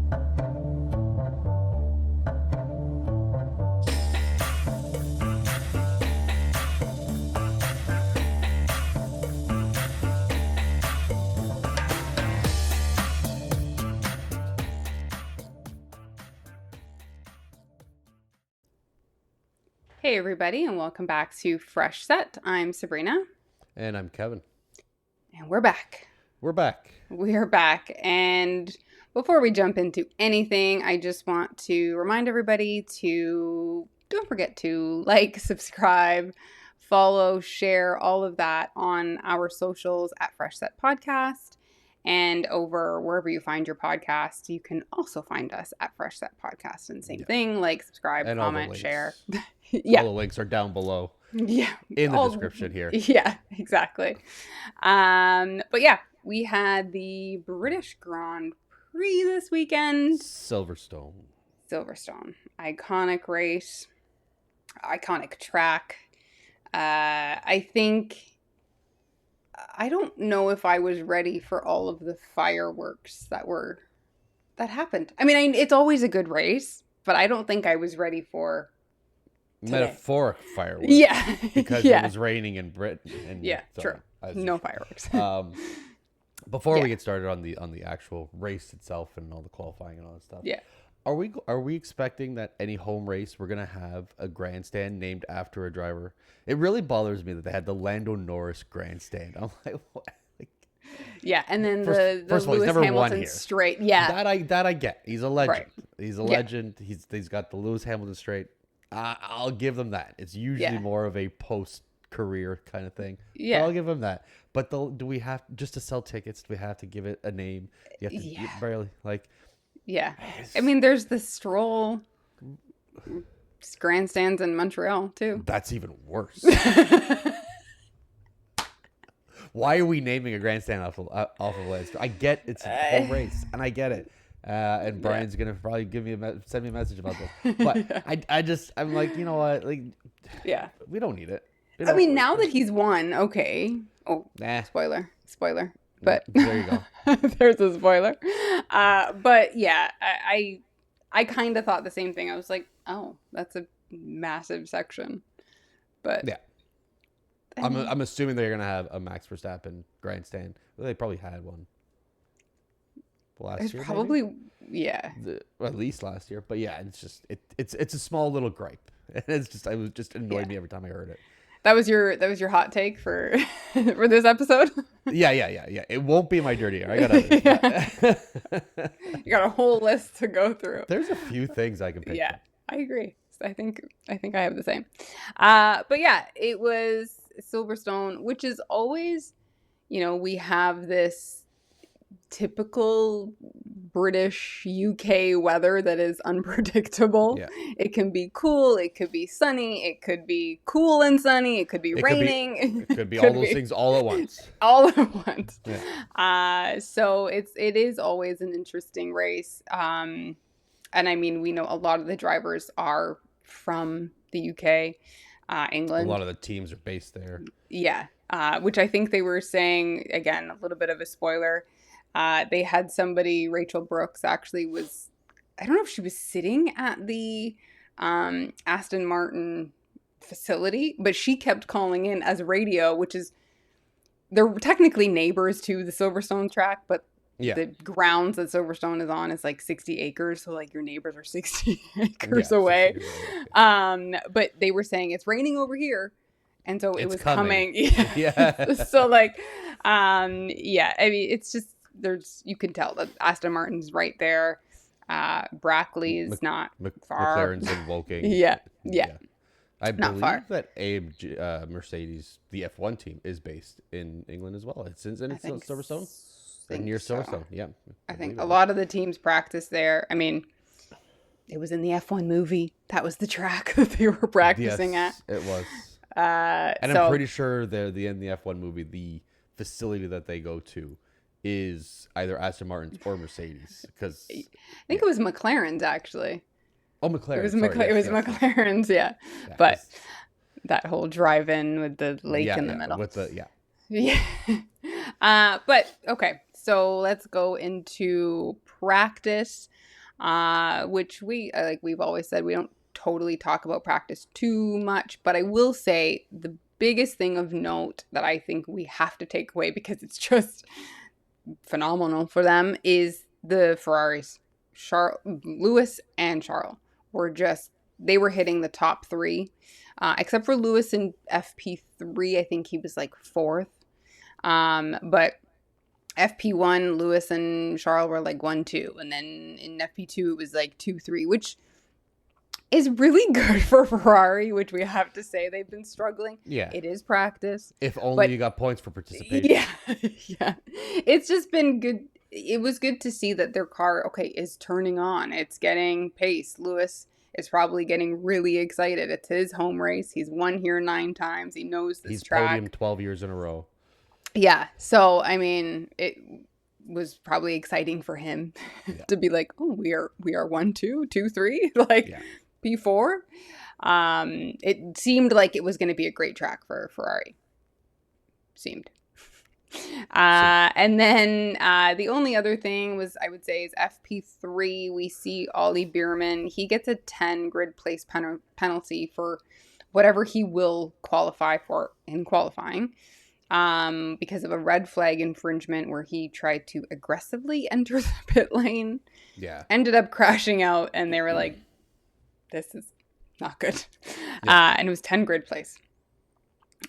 Hey everybody, and welcome back to Fresh Set. I'm Sabrina. And I'm Kevin. And we're back. We're back. We are back. And before we jump into anything, I just want to remind everybody to don't forget to like, subscribe, follow, share, all of that on our socials at Fresh Set Podcast. And over wherever you find your podcast, you can also find us at Fresh Set Podcast. And same thing, like, subscribe, and comment, share. Yeah. All the links are down below. Yeah. In the description here. Yeah, exactly. But yeah, we had the British Grand Prix this weekend. Silverstone. Iconic race. Iconic track. I don't know if I was ready for all of the fireworks that happened. I mean, it's always a good race, but I don't think I was ready for today. Metaphoric fireworks. Yeah. Because it was raining in Britain. And yeah, so, true. No fireworks. Before we get started on the actual race itself and all the qualifying and all that stuff. Yeah. Are we expecting that any home race we're gonna have a grandstand named after a driver? It really bothers me that they had the Lando Norris grandstand. I'm like, what? Yeah, and then the Lewis Hamilton straight. Yeah, that I get. He's a legend. Right. He's a legend. He's got the Lewis Hamilton straight. I'll give them that. It's usually more of a post-career kind of thing. Yeah, I'll give them that. But do we have just to sell tickets? Do we have to give it a name? You have to barely like. Yeah, I mean, there's the Stroll grandstands in Montreal too. That's even worse. Why are we naming a grandstand off of Lance? I get it's a home race, and I get it. And Brian's gonna probably send me a message about this. But I'm like, you know what? Like, we don't need it. I mean, now that he's won, okay. Oh, spoiler. But there you go. There's a spoiler. But yeah, I kind of thought the same thing. I was like, oh, that's a massive section. But yeah, I'm assuming they're gonna have a Max Verstappen grandstand. Well, they probably had one last year. Probably, maybe? Yeah. At least last year. But yeah, it's just it's a small little gripe. It was just annoyed me every time I heard it. That was your hot take for for this episode? Yeah. It won't be my dirty hair. I got You got a whole list to go through. There's a few things I can pick. Yeah, I agree. I think I have the same. But yeah, it was Silverstone, which is always, we have this typical British UK weather that is unpredictable. Yeah. It can be cool, it could be sunny, it could be cool and sunny, it could be raining. It could be all those things all at once. All at once. Yeah. So it is always an interesting race. And I mean, we know a lot of the drivers are from the UK, England. A lot of the teams are based there. Yeah. Which I think they were saying, again, a little bit of a spoiler. They had somebody, Rachel Brooks, actually I don't know if she was sitting at the Aston Martin facility, but she kept calling in as radio, which is, they're technically neighbors to the Silverstone track, but the grounds that Silverstone is on is like 60 acres. So like your neighbors are 60 acres away. 60 acres. But they were saying it's raining over here. And so it was coming. Yeah. So like, I mean, it's just, you can tell that Aston Martin's right there. Brackley is not far. McLaren's in Woking. Yeah. I believe that Mercedes, the F1 team, is based in England as well. It's in Silverstone? Near Silverstone, yeah. I think a lot of the teams practice there. I mean, it was in the F1 movie. That was the track that they were practicing at. It was. And I'm pretty sure in the F1 movie, the facility that they go to is either Aston Martin's or Mercedes. Because I think it was McLaren's, actually. Oh, McLaren. It was McLaren's, yeah. But that whole drive-in with the lake in the middle. But okay, so let's go into practice. which we've always said we don't totally talk about practice too much, but I will say the biggest thing of note that I think we have to take away, because it's just phenomenal for them, is the Ferraris. Lewis and Charles they were hitting the top three, except for Lewis in FP3. I think he was like fourth. But FP1, Lewis and Charles were like 1, 2. And then in FP2, it was like 2, 3, which is really good for Ferrari, which we have to say they've been struggling. Yeah. It is practice. If only you got points for participation. Yeah. Yeah. It's just been good. It was good to see that their car, is turning on. It's getting pace. Lewis is probably getting really excited. It's his home race. He's won here 9 times. He knows this track. He's podiumed 12 years in a row. Yeah. So, I mean, it was probably exciting for him to be like, oh, we are 1, 2, 2, 3, like P4. It seemed like it was going to be a great track for Ferrari. Seemed. And then the only other thing I would say is FP3. We see Ollie Bierman. He gets a 10 grid place penalty for whatever he will qualify for in qualifying, because of a red flag infringement where he tried to aggressively enter the pit lane. Yeah. Ended up crashing out, and they were like, this is not good. And it was 10 grid place.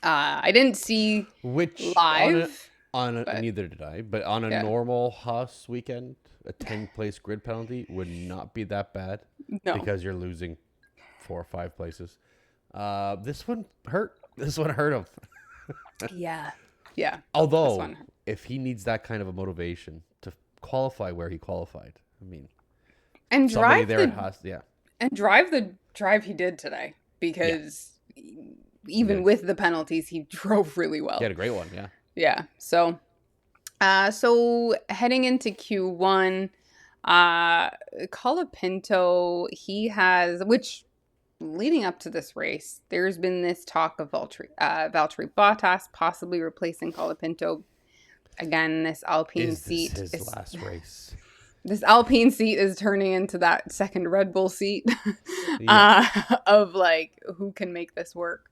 I didn't see which live. Neither did I, but on a normal Haas weekend, a 10-place grid penalty would not be that bad. No. Because you're losing 4 or 5 places. This one hurt. This one hurt him. Yeah. Although, if he needs that kind of a motivation to qualify where he qualified, I mean, and drive there at Haas, and drive the drive he did today, because even with the penalties, he drove really well. He had a great one, Yeah. So heading into Q1, Colapinto, he has, which leading up to this race, there's been this talk of Valtteri Bottas possibly replacing Colapinto. Again, this Alpine seat is his last race. This Alpine seat is turning into that second Red Bull seat of like, who can make this work?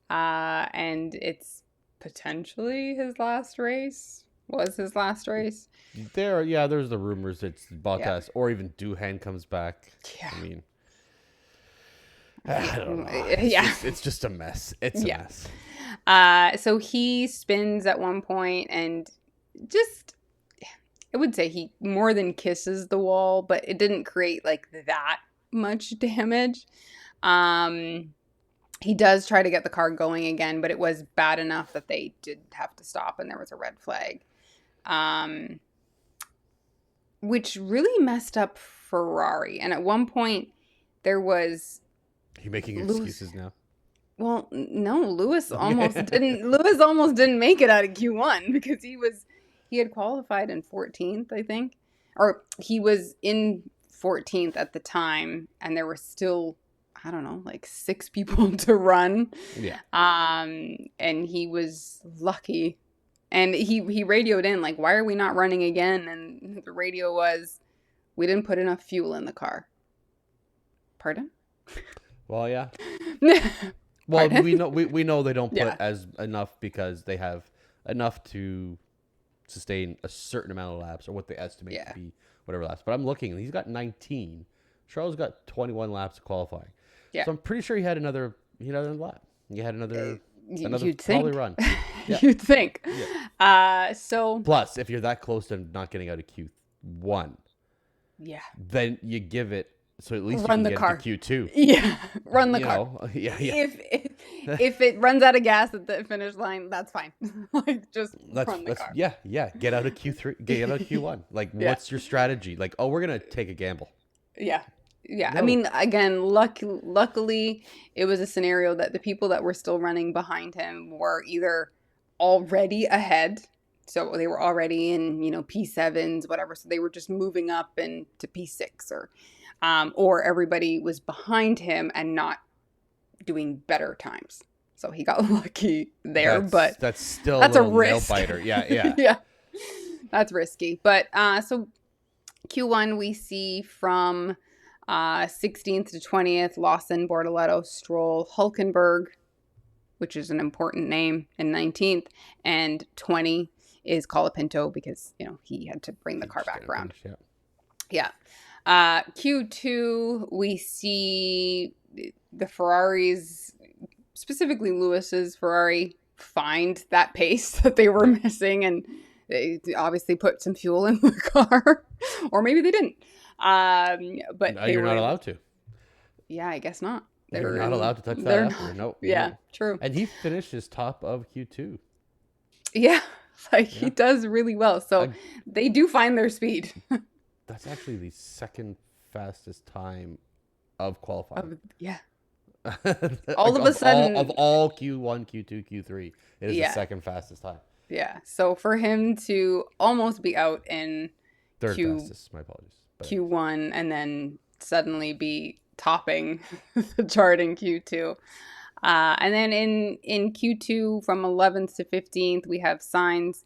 And it's potentially his last race. Was his last race. There's the rumors it's Bottas or even Doohan comes back. Yeah. I mean, I don't know. It's just a mess. It's a mess. So he spins at one point and just, I would say he more than kisses the wall, but it didn't create like that much damage. He does try to get the car going again, but it was bad enough that they did have to stop and there was a red flag. Which really messed up Ferrari. And at one point there was... You're making excuses now. Well, no, Lewis almost didn't make it out of Q1 because he had qualified in 14th, I think. Or he was in 14th at the time, and there were still, I don't know, like 6 people to run. Yeah. And he was lucky. And he radioed in, like, why are we not running again? And the radio was, we didn't put enough fuel in the car. Pardon? Well, yeah. Well, we know they don't put as enough because they have enough to sustain a certain amount of laps or what they estimate to be whatever laps. But I'm looking, and he's got 19. Charles got 21 laps of qualifying. Yeah. So I'm pretty sure he had another lap. He had another probably run. Yeah. You'd think. Yeah. So plus, if you're that close to not getting out of Q1, then you give it. So at least run you can the get car. to Q2. Yeah, run the car. If it runs out of gas at the finish line, that's fine. Like just run the car. Yeah. Get out of Q3. Get out of Q1. Like, what's your strategy? Like, we're gonna take a gamble. Yeah. No. I mean, again, luckily, it was a scenario that the people that were still running behind him were either already ahead. So they were already in, P7s, whatever. So they were just moving up into P6 or everybody was behind him and not doing better times. So he got lucky there, but that's still a risk. Nail biter. Yeah. That's risky. But so Q1 we see from 16th to 20th, Lawson, Bortoleto, Stroll, Hulkenberg, which is an important name, in 19th, and 20 is Colapinto because, he had to bring the car back around. Yeah. Q2, we see the Ferraris, specifically Lewis's Ferrari, find that pace that they were missing, and they obviously put some fuel in the car, or maybe they didn't. But you're not allowed to. Yeah, I guess not. You're not allowed to touch that after. No. Yeah, true. And he finishes top of Q2. Yeah, he does really well. So they do find their speed. That's actually the second fastest time of qualifying. All of a sudden. Of all Q1, Q2, Q3, it is the second fastest time. Yeah. So for him to almost be out in third fastest, my apologies. Q1 and then suddenly be topping the chart in Q2. And then in Q2 from 11th to 15th, we have Sainz,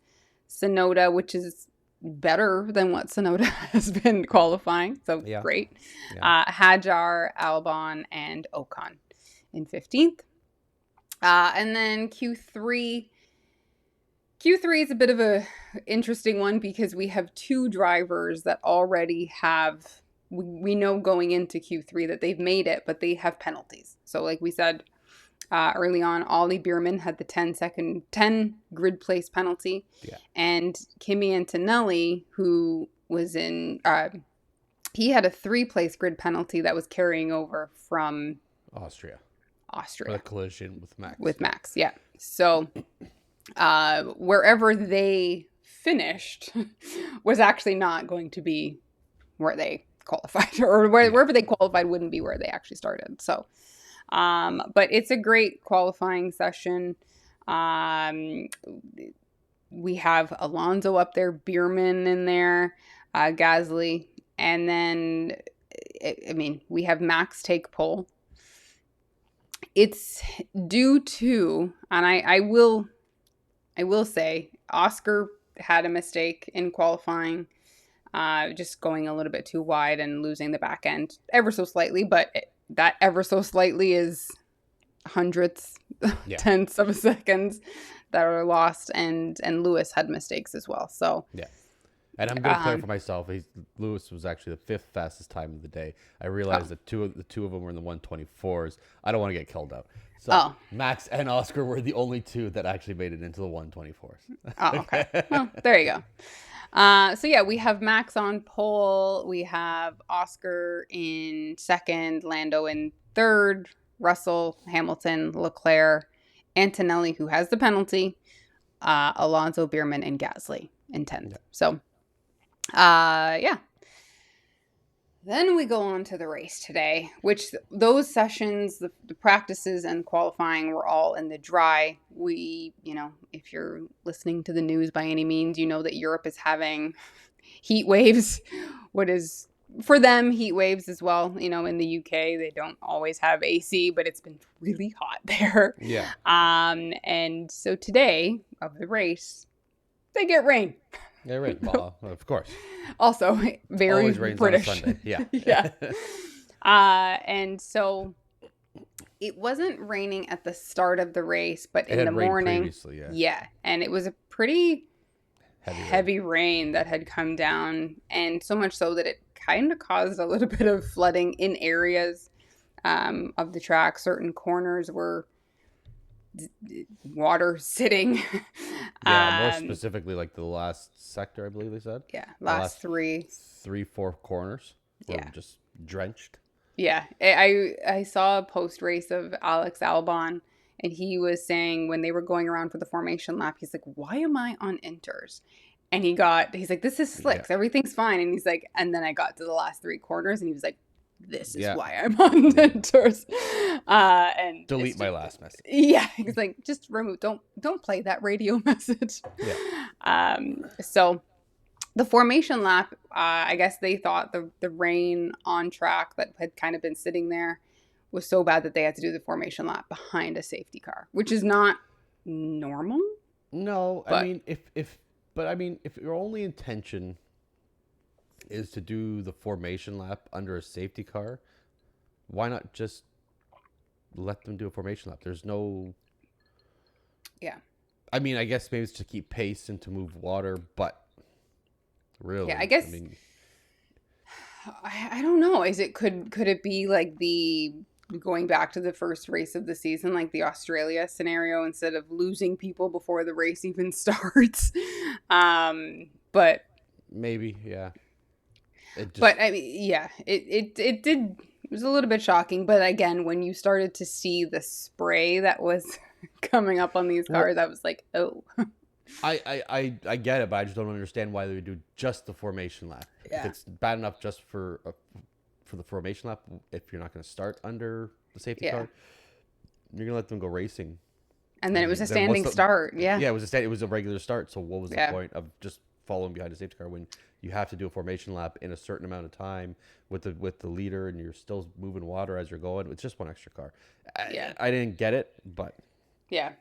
Tsunoda, which is better than what Tsunoda has been qualifying. So great. Yeah. Hadjar, Albon, and Ocon in 15th. And then Q3 is a bit of a interesting one because we have two drivers that already have, we know going into Q3 that they've made it, but they have penalties. So like we said early on, Ollie Bierman had the 10 grid place penalty. Yeah. And Kimi Antonelli, who was in, he had a 3-place grid penalty that was carrying over from Austria. For a collision with Max. With Max, yeah. So wherever they finished was actually not going to be where they qualified, or wherever they qualified wouldn't be where they actually started. So, but it's a great qualifying session. We have Alonso up there, Bierman in there, Gasly, and then, we have Max take pole. It's due to, and I will say, Oscar had a mistake in qualifying, just going a little bit too wide and losing the back end ever so slightly, but that ever so slightly is hundredths, tenths of a second that are lost, and Lewis had mistakes as well. So yeah. And I'm going to clarify myself. Lewis was actually the 5th fastest time of the day. I realized that the two of them were in the 124s. I don't want to get killed out. So Max and Oscar were the only two that actually made it into the 124s. Oh, okay. Well, there you go. So yeah, we have Max on pole. We have Oscar in 2nd, Lando in 3rd, Russell, Hamilton, Leclerc, Antonelli, who has the penalty, Alonso, Bierman, and Gasly in 10th. Yeah. So, yeah. Then we go on to the race today, which those sessions, the practices and qualifying were all in the dry. We, if you're listening to the news by any means, you know that Europe is having heat waves, what is for them heat waves as well. In the UK, they don't always have AC, but it's been really hot there. Yeah. And so today of the race, they get rain. Yeah, rain. Well, of course. Also, very always rains British. On a Sunday. Yeah. Yeah. And so it wasn't raining at the start of the race, but in the morning. Previously, yeah. Yeah. And it was a pretty heavy rain that had come down, and so much so that it kind of caused a little bit of flooding in areas of the track. Certain corners were water sitting. Yeah, more specifically like the last sector, I believe they said. Yeah, last 3, 4 corners were just drenched. Yeah, I saw a post race of Alex Albon, and he was saying when they were going around for the formation lap, he's like, "Why am I on inters?" And he's like, "This is slicks, everything's fine." And he's like, and then I got to the last 3 corners, and he was like, "This is why I'm on inters." And delete my last message. Yeah, he's like, just remove. Don't play that radio message. Yeah. So the formation lap, I guess they thought the rain on track that had kind of been sitting there was so bad that they had to do the formation lap behind a safety car, which is not normal. No, but, if your only intention is to do the formation lap under a safety car. Why not just let them do a formation lap? There's no. Yeah. I mean, I guess maybe it's to keep pace and to move water, but Yeah, I really, guess I mean, I don't know. Could it be like the going back to the first race of the season, like the Australia scenario, instead of losing people before the race even starts? But maybe, yeah. It just, but I mean, yeah, it did. It was a little bit shocking, but again, when you started to see the spray that was coming up on these well, cars, I was like, oh, I get it, but I just don't understand why they would do just the formation lap. If yeah, it's bad enough just for the formation lap, if you're not going to start under the safety yeah. car, you're going to let them go racing. And then it was And a then what's standing the? start. Yeah, Yeah, it was a regular start. So what was the yeah, point of just following behind a safety car when you have to do a formation lap in a certain amount of time with the leader and you're still moving water as you're going? It's just one extra car. yeah, I didn't get it, but yeah.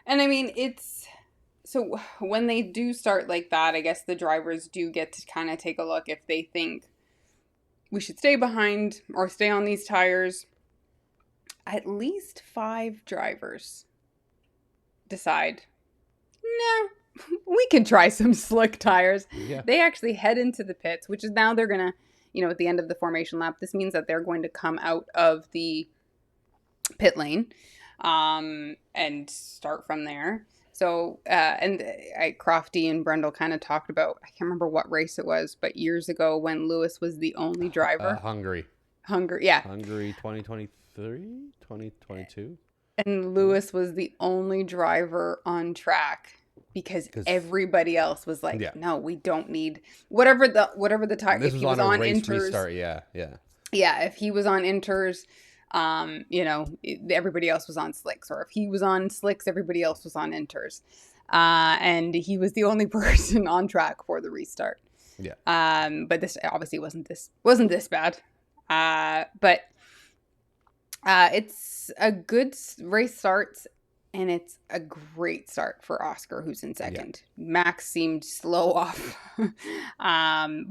And I mean, it's so when they do start like that, I guess the drivers do get to kind of take a look if they think we should stay behind or stay on these tires. At least 5 drivers decide, no, we can try some slick tires. yeah, They actually head into the pits, which is now they're going to, at the end of the formation lap, this means that they're going to come out of the pit lane and start from there. So, Crofty and Brundle kind of talked about, I can't remember what race it was, but years ago when Lewis was the only driver. Hungary. Yeah. Hungary 2023, 2022. And Lewis was the only driver on track because everybody else was like, yeah, no, we don't need whatever the tire. this If was he was on a on race inters, restart. Yeah, yeah. yeah, if he was on inters, everybody else was on slicks, or if he was on slicks, everybody else was on inters, and he was the only person on track for the restart. Yeah. But this obviously wasn't this bad. But it's a good race start, and it's a great start for Oscar, who's in second. Yeah. Max seemed slow off, but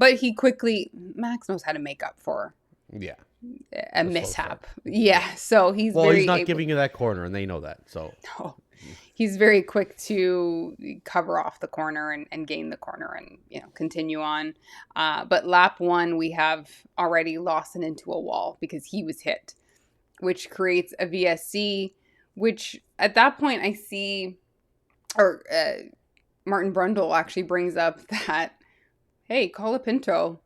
Max knows how to make up for a mishap. Yeah, so he's not giving you that corner, and they know that. So no, he's very quick to cover off the corner and gain the corner and continue on. But lap 1, we have already Lawson into a wall because he was hit, which creates a VSC, which at that point I see, or Martin Brundle actually brings up that, hey, Colapinto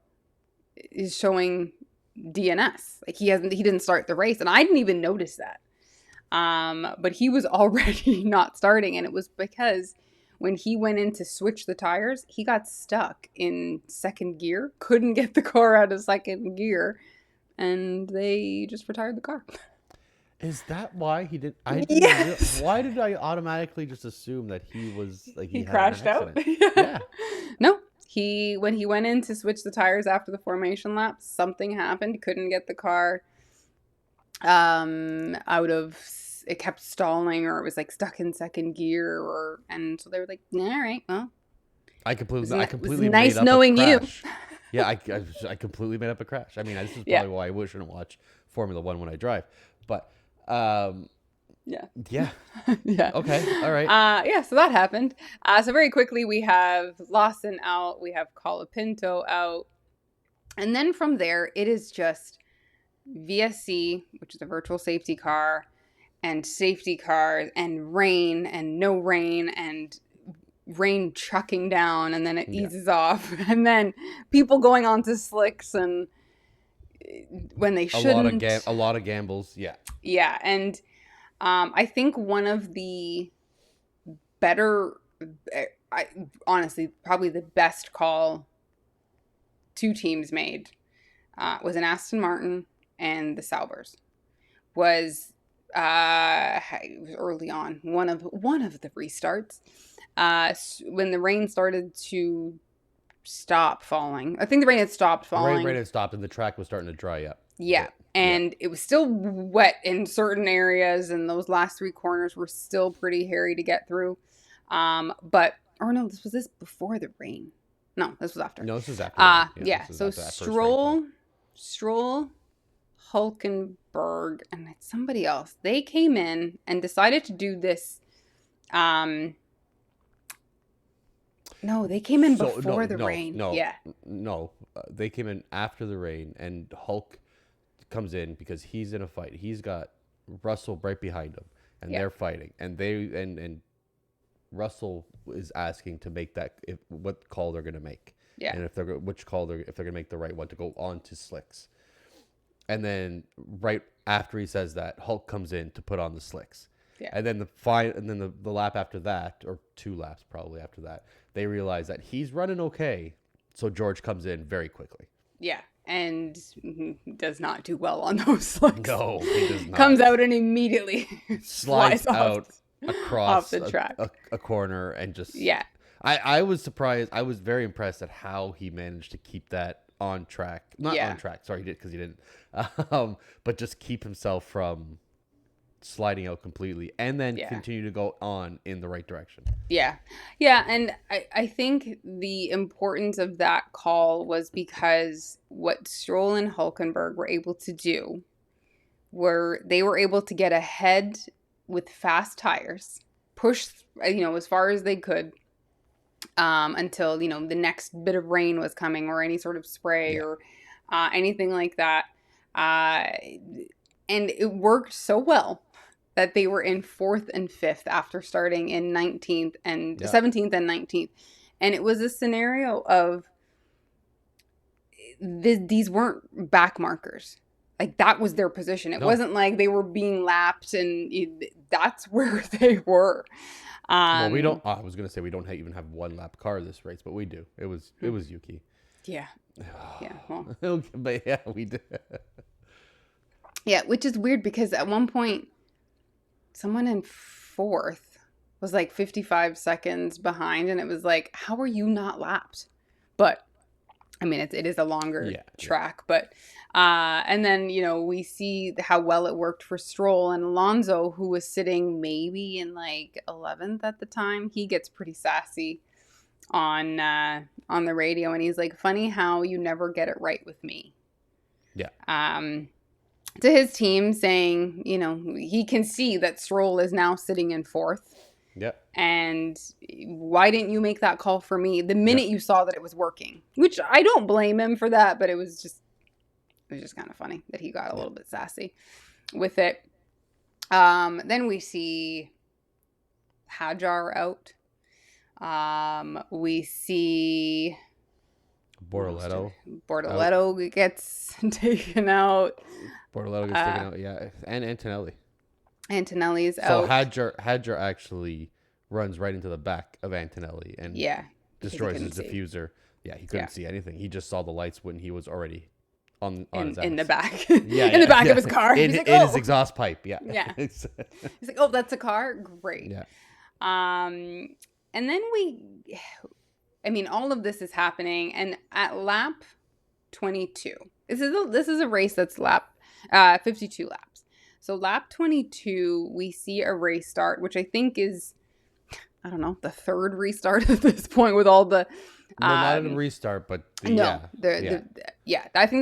is showing DNS. Like he didn't start the race, and I didn't even notice that. But he was already not starting, and it was because when he went in to switch the tires, he got stuck in second gear, couldn't get the car out of second gear, and they just retired the car. Is that why he did? Yes. Why did I automatically just assume that he was like he crashed out? Yeah. No, when he went in to switch the tires after the formation lap, something happened. Couldn't get the car out of. It kept stalling, or it was like stuck in second gear, and so they were like, "All right, well." I completely nice made up knowing a you. crash. Yeah, I completely made up a crash. I mean, this is probably why I shouldn't watch Formula One when I drive. But yeah. Yeah. Okay. All right. Yeah. So that happened. So very quickly we have Lawson out. We have Colapinto out, and then from there it is just VSC, which is a virtual safety car, and safety cars, and rain, and no rain, and rain chucking down, and then it eases off, and then people going on to slicks, and when they shouldn't. A lot of gambles. Yeah, and I think one of the better, honestly, probably the best call 2 teams made was an Aston Martin and the Salvers. Was early on, one of the restarts, when the rain started to stop falling. I think the rain had stopped falling. The rain had stopped, and the track was starting to dry up. Yeah, and it was still wet in certain areas, and those last 3 corners were still pretty hairy to get through. This was before the rain. No, this was after. No, this was after the rain. Yeah, Yeah. this was So after that first rainfall. Stroll, Hulkenberg, and it's somebody else. They came in and decided to do this. No, they came in So before the rain. Yeah. no. They came in after the rain, and Hulk comes in because he's in a fight. He's got Russell right behind him, and Yeah. they're fighting. And and Russell is asking to make what call they're going to make, Yeah. and if they're going to make the right one to go on to slicks. And then right after he says that, Hulk comes in to put on the slicks. Yeah. And then the lap after that, or 2 laps probably after that, they realize that he's running okay. So George comes in very quickly. Yeah. And does not do well on those slicks. No, he does not. Comes out and immediately slides out across off the track. A corner and just... Yeah. I was surprised. I was very impressed at how he managed to keep that on track. Not on track. Sorry, he did because he didn't. But just keep himself from sliding out completely and then continue to go on in the right direction. Yeah. Yeah. And I think the importance of that call was because what Stroll and Hulkenberg were able to do they were able to get ahead with fast tires, push, as far as they could, until, the next bit of rain was coming or any sort of spray or anything like that. And it worked so well that they were in 4th and 5th after starting in 19th and 17th and 19th. And it was a scenario of these weren't back markers. Like, that was their position. It wasn't like they were being lapped and that's where they were. Well, we don't. I was gonna say we don't even have one lap car this race, but we do. It was Yuki. Yeah. Yeah. Well. But yeah, we did. Yeah, which is weird because at one point, someone in 4th was like 55 seconds behind, and it was like, how are you not lapped? But I mean, it is a longer track, but and then we see how well it worked for Stroll and Alonso, who was sitting maybe in like 11th at the time. He gets pretty sassy on the radio, and he's like, "Funny how you never get it right with me." Yeah. To his team, saying, he can see that Stroll is now sitting in 4th. Yep. And why didn't you make that call for me the minute you saw that it was working? Which I don't blame him for that, but it was just kind of funny that he got a little bit sassy with it. Then we see Hajar out. We see Bortoletto gets taken out. Bortoletto gets taken out, yeah. And Antonelli. Antonelli's out. So Hajar actually runs right into the back of Antonelli and destroys his diffuser. Yeah, he couldn't see anything. He just saw the lights when he was already on his ass. In the back. In the back of his car. In his exhaust pipe, Yeah. He's like, oh, that's a car? Great. Yeah. And then all of this is happening, and at lap 22, this is a race that's lap 52 laps. So lap 22, we see a race start, which I think is, I don't know, the 3rd restart at this point with all the... not a restart, but... I think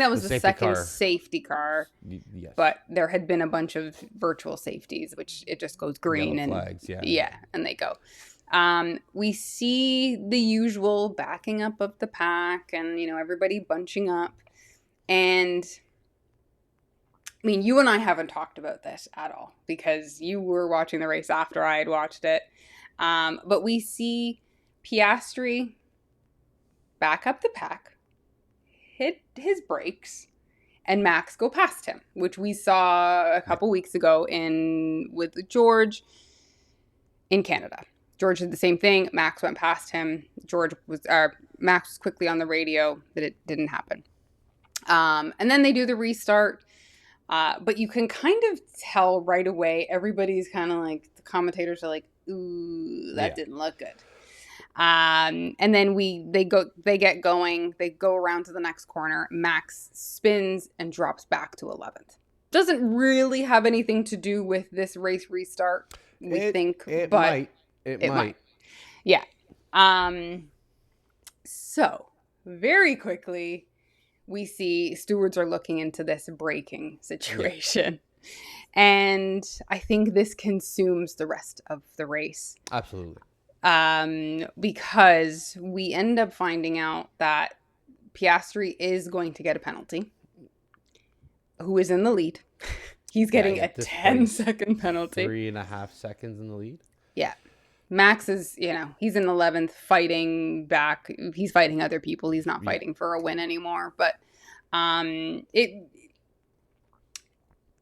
that was the second safety car. Yes. But there had been a bunch of virtual safeties, which it just goes green. Yellow flags, and they go. We see the usual backing up of the pack and, everybody bunching up. And... you and I haven't talked about this at all because you were watching the race after I had watched it. But we see Piastri back up the pack, hit his brakes, and Max go past him, which we saw a couple weeks ago with George in Canada. George did the same thing. Max went past him. Max was quickly on the radio that it didn't happen. And then they do the restart. But you can kind of tell right away, everybody's kind of like, the commentators are like, ooh, that didn't look good. And then they get going, they go around to the next corner, Max spins and drops back to 11th. Doesn't really have anything to do with this race restart, It might. Yeah. So, very quickly, we see stewards are looking into this braking Yeah, situation. And I think this consumes the rest of the race. absolutely. Because we end up finding out that Piastri is going to get a penalty, who is in the lead. He's Yeah, getting and a at this point, he's 10-second penalty. 3.5 seconds in the lead. Yeah. Max is, he's in 11th fighting back. He's fighting other people. He's not Yeah. fighting for a win anymore. But it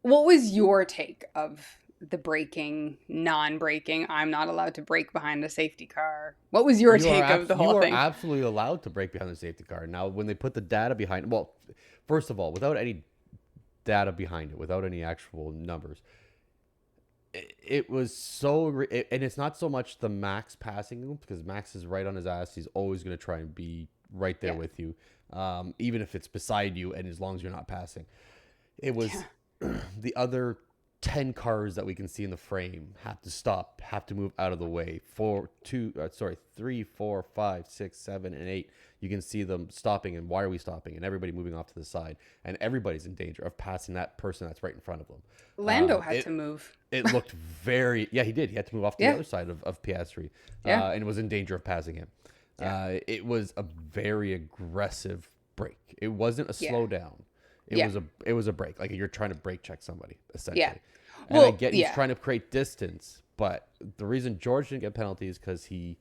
what was your take of the braking, non-braking? I'm not allowed to brake behind a safety car. What was your take of the whole You are thing? absolutely allowed to brake behind the safety car. Now, when they put the data behind, well, first of all, without any data behind it, without any actual numbers, it was and it's not so much the Max passing him, because Max is right on his ass. He's always going to try and be right there Yeah. with you, even if it's beside you, and as long as you're not passing. It was Yeah. the other 10 cars that we can see in the frame have to stop, have to move out of the way. 3, 4, 5, 6, 7, and 8. You can see them stopping, and why are we stopping? And everybody moving off to the side, and everybody's in danger of passing that person that's right in front of them. Lando had It to move. it looked very, yeah, he did. He had to move off to the Yeah. other side of Piastri, Yeah. and was in danger of passing him. Yeah. It was a very aggressive break. It wasn't a Yeah. slowdown. Yeah. It was a break. Like, you're trying to brake check somebody, Yeah. essentially. And I Well, get he's yeah. trying to create distance, but the reason George didn't get penalties because he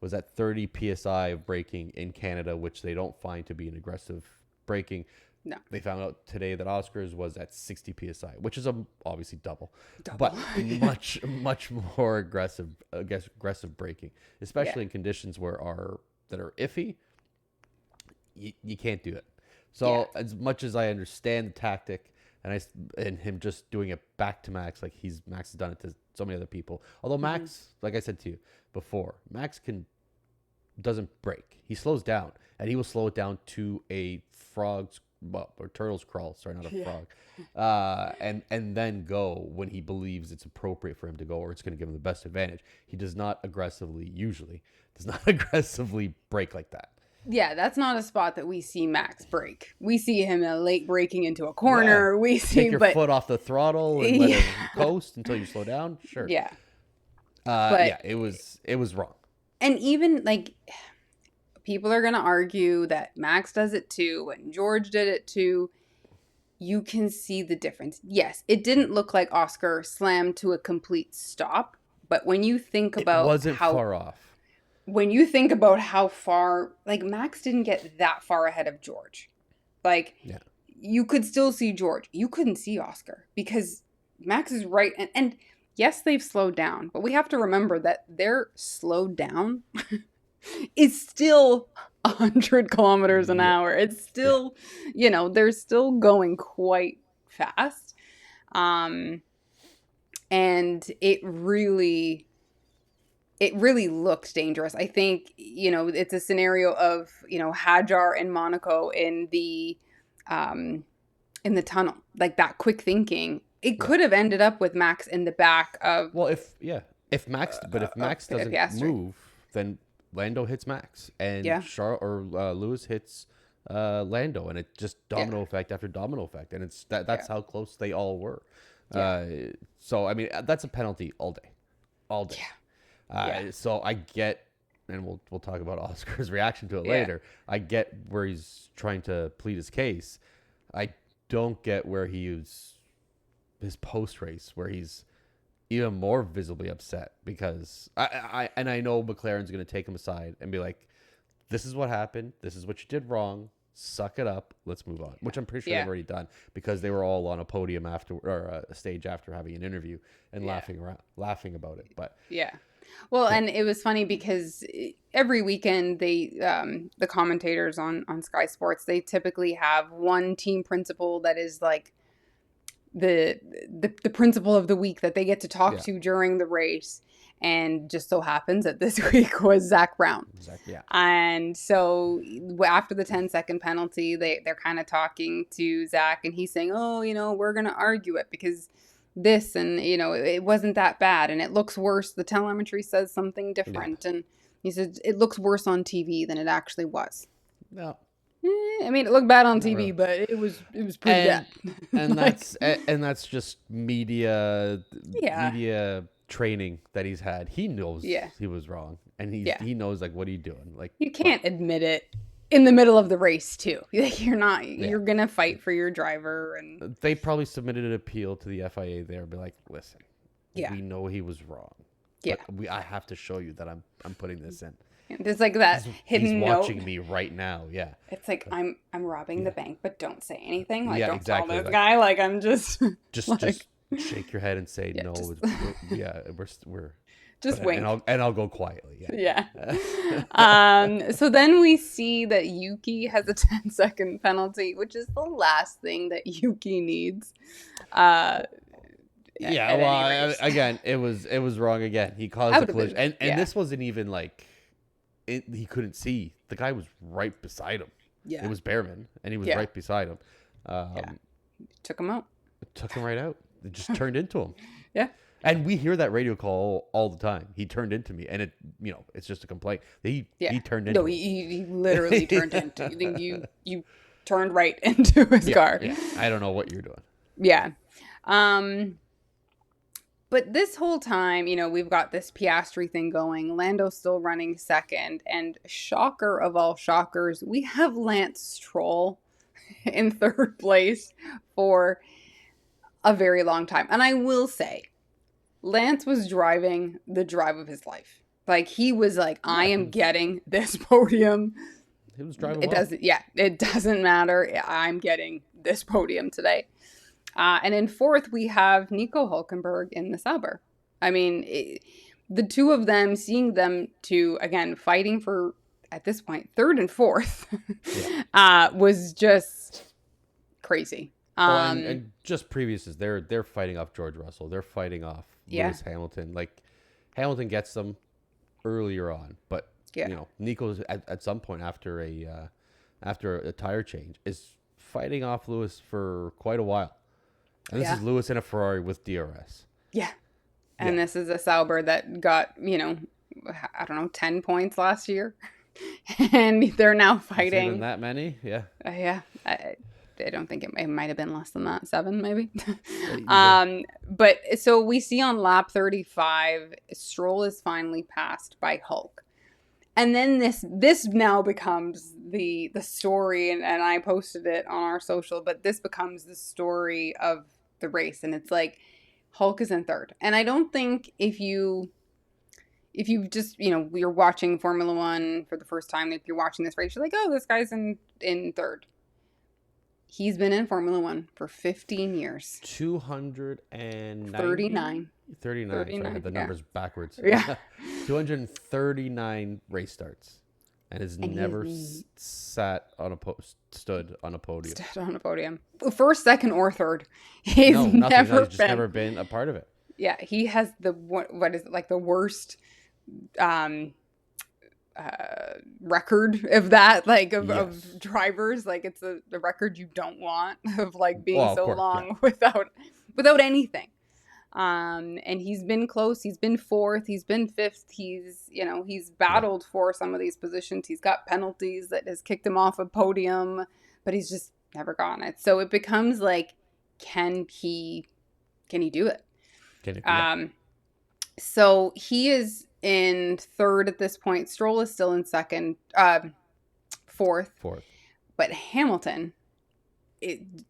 was at 30 psi of braking in Canada, which they don't find to be an aggressive braking. No. They found out today that Oscar's was at 60 psi, which is obviously double, Double. but much more aggressive braking, especially Yeah. in conditions that are iffy. You can't do it. Yeah. So as much as I understand the tactic, and him just doing it back to Max, like Max has done it to so many other people. Although Max, like I said to you before, Max doesn't break. He slows down, and he will slow it down to a or turtle's crawl. Sorry, not a Yeah. frog. And then go when he believes it's appropriate for him to go, or it's going to give him the best advantage. He does not usually does not aggressively break like that. Yeah, that's not a spot that we see Max break. We see him late breaking into a corner. Yeah. We see, Take your foot off the throttle and let him coast until you slow down. Sure. Yeah. Yeah, it was wrong. And even like people are going to argue that Max does it too and George did it too. You can see the difference. Yes, it didn't look like Oscar slammed to a complete stop, but when you think about it wasn't far off. When you think about how far, like Max didn't get that far ahead of George. Like, yeah. You could still see George. You couldn't see Oscar because Max is right. And yes, they've slowed down, but we have to remember that their slowed down is still 100 kilometers an hour. It's still, they're still going quite fast. And it really looked dangerous. I think, it's a scenario of, Hajar and Monaco in the tunnel, like that quick thinking. It could have ended up with Max in the back of. Well, if Max doesn't Piastri. move, then Lando hits Max, and Lewis hits Lando, and it just domino effect after domino effect, and that's how close they all were. So I mean, that's a penalty all day. So I get, and we'll talk about Oscar's reaction to it later. I get where he's trying to plead his case. I don't get where he used his post race, where he's even more visibly upset, because I know McLaren's going to take him aside and be like, "This is what happened. This is what you did wrong. Suck it up. Let's move on." Which I'm pretty sure they've already done, because they were all on a podium after, or a stage after, having an interview and laughing about it. But well, and it was funny because every weekend the commentators on Sky Sports, they typically have one team principal that is like the principal of the week that they get to talk to during the race. And just so happens that this week was Zach Brown. And so after the 10-second penalty, they're kind of talking to Zach, and he's saying, "Oh, we're going to argue it because this, and it wasn't that bad, and it looks worse. The telemetry says something different." And He said it looks worse on TV than it actually was. No. I mean, it looked bad on Not TV, really. but it was pretty bad. And Like, that's just yeah, media training that he's had. He knows yeah, he was wrong, and yeah. he knows like what are you doing? Like, You come on. can't admit it in the middle of the race too. Like, you're not. Yeah. You're gonna fight for your driver, and They probably submitted an appeal to the FIA there, be like, listen, yeah, we know he was wrong, yeah. but I have to show you that I'm putting this in. There's like that He's hidden watching note. me right now. Yeah. It's like I'm robbing the Yeah. bank, but don't say anything. Like, Yeah, don't tell exactly. this Like, guy. Like, I'm just just like, shake your head and say yeah, no. just Yeah, we're just wink. and I'll go quietly. Yeah. Yeah. So then we see that Yuki has a 10-second penalty, which is the last thing that Yuki needs. Yeah, at well, any race. again, it was wrong again. He caused I a would have collision, been, and yeah, this wasn't even like he couldn't see. The guy was right beside him. yeah, It was Behrman, and he was yeah, right beside him. yeah. Took him out. Took him right out. It just turned into him. Yeah, And we hear that radio call all the time. He turned into me, and it's just a complaint. He yeah. turned into No, me. he literally turned into you turned right into his car. Yeah. I don't know what you're doing. Yeah. But this whole time, we've got this Piastri thing going. Lando's still running second. And shocker of all shockers, we have Lance Stroll in third place for a very long time. And I will say, Lance was driving the drive of his life. Like, he was like, I am getting this podium. He was driving It well. it doesn't matter. I'm getting this podium today. And in fourth, we have Nico Hulkenberg in the Sauber. I mean, the two of them, seeing them two, again, fighting for, at this point, third and fourth, was just crazy. And just previous is they're fighting off George Russell. They're fighting off Lewis Hamilton. Like, Hamilton gets them earlier on, but Nico's at some point after a tire change is fighting off Lewis for quite a while. And this is Lewis in a Ferrari with DRS. Yeah. And this is a Sauber that got, I don't know, 10 points last year. And they're now fighting. Even that many? Yeah. Yeah. I don't think it might have been less than that. 7, maybe. But so we see on lap 35, Stroll is finally passed by Hulk. And then this now becomes the story, and I posted it on our social, but this becomes the story of the race. And it's like, Hulk is in third. And I don't think if you just, you're watching Formula One for the first time, if you're watching this race, you're like, oh, this guy's in third. He's been in Formula One for 15 years. 239. 39. Sorry, I had the numbers backwards. Yeah. 239 race starts. And has never stood on a podium. Stood on a podium. First, second, or third. He's just never been a part of it. Yeah, he has what is it, like the worst record of that, like of drivers. Like, it's the record you don't want of like being long without anything. And he's been close. He's been fourth. He's been fifth. He's battled for some of these positions. He's got penalties that has kicked him off a podium, but he's just never gotten it. So it becomes like, can he do it? So he is in third at this point. Stroll is still in fourth. But Hamilton,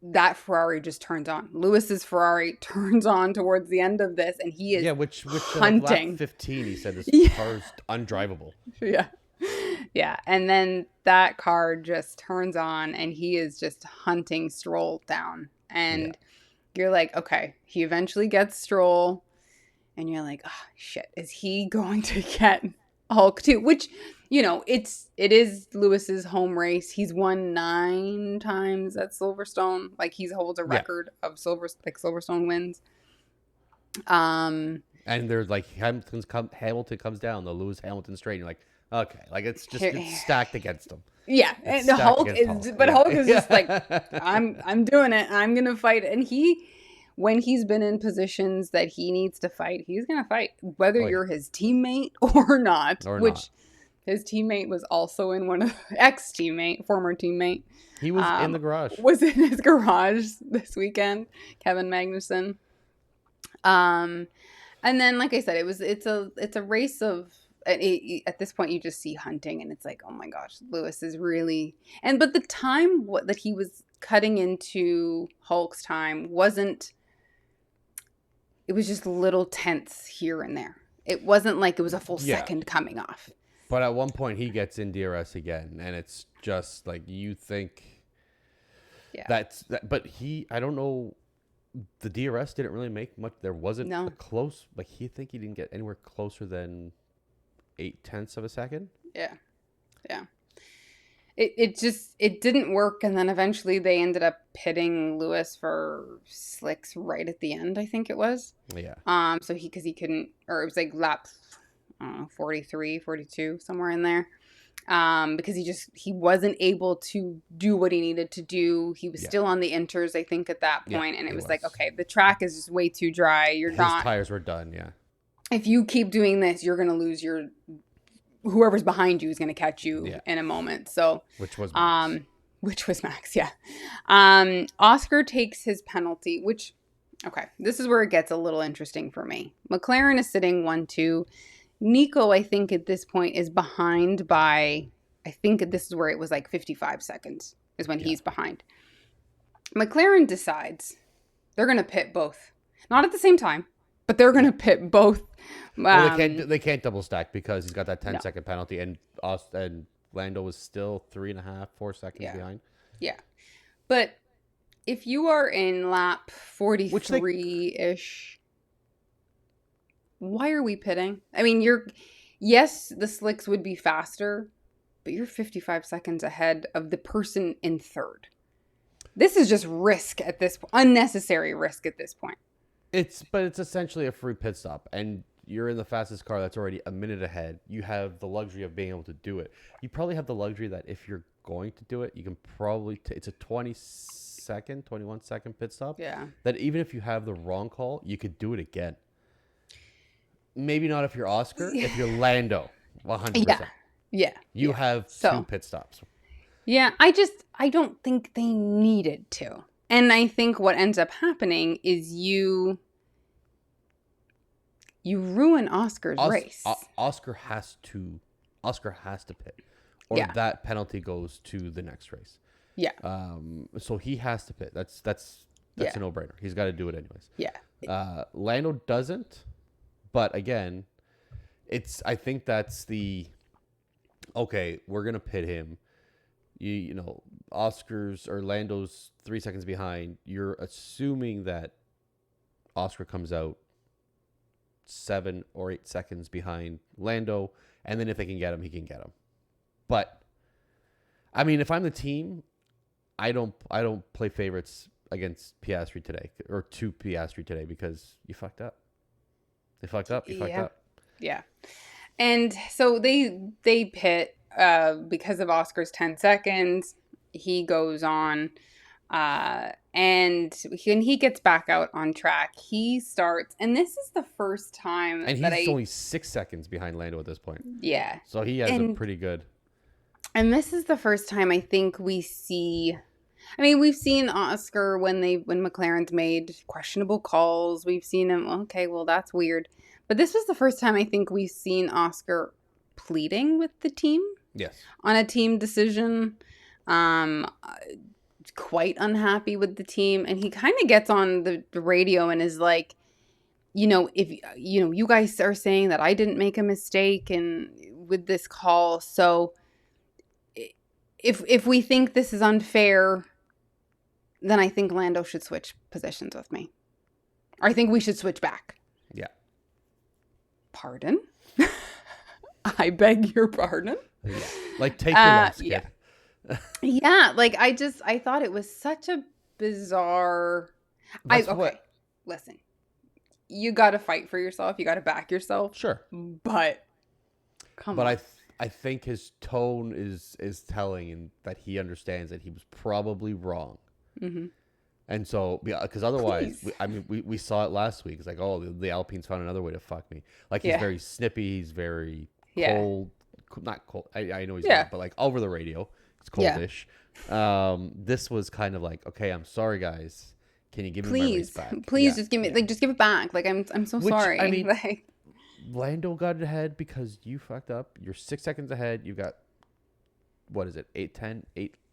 that Ferrari just turns on. Lewis's Ferrari turns on towards the end of this, and he is which hunting. Lap 15, he said this car's undrivable. Yeah, and then that car just turns on, and he is just hunting Stroll down. And you're like, okay, he eventually gets Stroll, and you're like, oh shit, is he going to get Hulk too? Which, it is Lewis's home race. He's won 9 times at Silverstone. Like, he holds a record of Silverstone wins. And there's like Hamilton comes down the Lewis Hamilton straight. And you're like, okay, like it's stacked against him. Yeah, and the Hulk is, but Hulk is just like, I'm doing it. I'm gonna fight. And when he's been in positions that he needs to fight, he's gonna fight, whether you're his teammate or not. His teammate was also in one of former teammate, He was in the garage. was in his garage this weekend. Kevin Magnussen. And then, like I said, it's a race of. At this point, you just see hunting, and it's like, oh my gosh, Lewis is really but the time that he was cutting into Hulk's time wasn't. It was just little tenths here and there. It wasn't like it was a full second coming off. But at one point, he gets in DRS again, and it's just like you think. Yeah. But I don't know. The DRS didn't really make much. There wasn't a close. Like he didn't get anywhere closer than 0.8 of a second. Yeah. It didn't work, and then eventually they ended up pitting Lewis for slicks right at the end. I think it was. Yeah. So because he couldn't, or it was like lap, 43, 42, somewhere in there. Because he wasn't able to do what he needed to do. He was still on the inters, I think, at that point, and it was like, okay, the track is just way too dry. His tires were done. Yeah. If you keep doing this, you're gonna lose whoever's behind you is gonna catch you in a moment. So which was Max. Yeah. Oscar takes his penalty, which this is where it gets a little interesting for me. McLaren is sitting 1-2. Nico, I think at this point is behind by, I think this is where it was like 55 seconds is when he's behind. McLaren decides they're going to pit both. Not at the same time, but they're going to pit both. Well, they can't double stack because he's got that 10-second penalty, and Lando was still 3.5, 4 seconds behind. Yeah. But if you are in lap 43-ish... Why are we pitting? I mean, yes, the slicks would be faster, but you're 55 seconds ahead of the person in third. This is just risk at this point, unnecessary risk at this point. But it's essentially a free pit stop, and you're in the fastest car that's already a minute ahead. You have the luxury of being able to do it. You probably have the luxury that if you're going to do it, you can probably it's a 21 second pit stop. Yeah. That even if you have the wrong call, you could do it again. Maybe not if you're Oscar. If you're Lando, 100%. Yeah. You have 2 pit stops. Yeah, I don't think they needed to. And I think what ends up happening is you ruin Oscar's race. Oscar has to pit, or that penalty goes to the next race. Yeah. So he has to pit. That's a no-brainer. He's got to do it anyways. Yeah. Lando doesn't. But again, I think that's we're going to pit him. You know, Oscar's or Lando's 3 seconds behind. You're assuming that Oscar comes out 7 or 8 seconds behind Lando. And then if they can get him, he can get him. But, I mean, if I'm the team, I don't play favorites against Piastri today or to Piastri today because you fucked up. They fucked up. You fucked up. Yeah. And so they pit because of Oscar's 10 seconds. He goes on and when he gets back out on track, he starts. And this is the first time and he's only 6 seconds behind Lando at this point. Yeah. So he has a pretty good. And this is the first time I think we see... I mean, we've seen Oscar when McLaren's made questionable calls. We've seen him, okay, well, that's weird. But this was the first time I think we've seen Oscar pleading with the team. Yes. On a team decision. Quite unhappy with the team. And he kind of gets on the radio and is like, if, you guys are saying that I didn't make a mistake with this call. So if we think this is unfair, then I think Lando should switch positions with me. Or I think we should switch back. Yeah. Pardon? I beg your pardon? Yeah. Like, take your loss, kid. Yeah. Yeah, like, I thought it was such a bizarre... Listen. You got to fight for yourself. You got to back yourself. Sure. But, come on. I think his tone is telling and that he understands that he was probably wrong. Mm-hmm. And so, because otherwise, we saw it last week. It's like, oh, the Alpines found another way to fuck me. Like, he's very snippy. He's very not cold. I know he's Yeah. not, but like over the radio, it's Yeah. coldish. This was kind of like, okay, I'm sorry, guys. Can you give me my race Please, back? please Yeah, just give me yeah. like just give it back. Like I'm so Which I sorry. mean, Like Lando got ahead because you fucked up. You're 6 seconds ahead. You got what is it? 8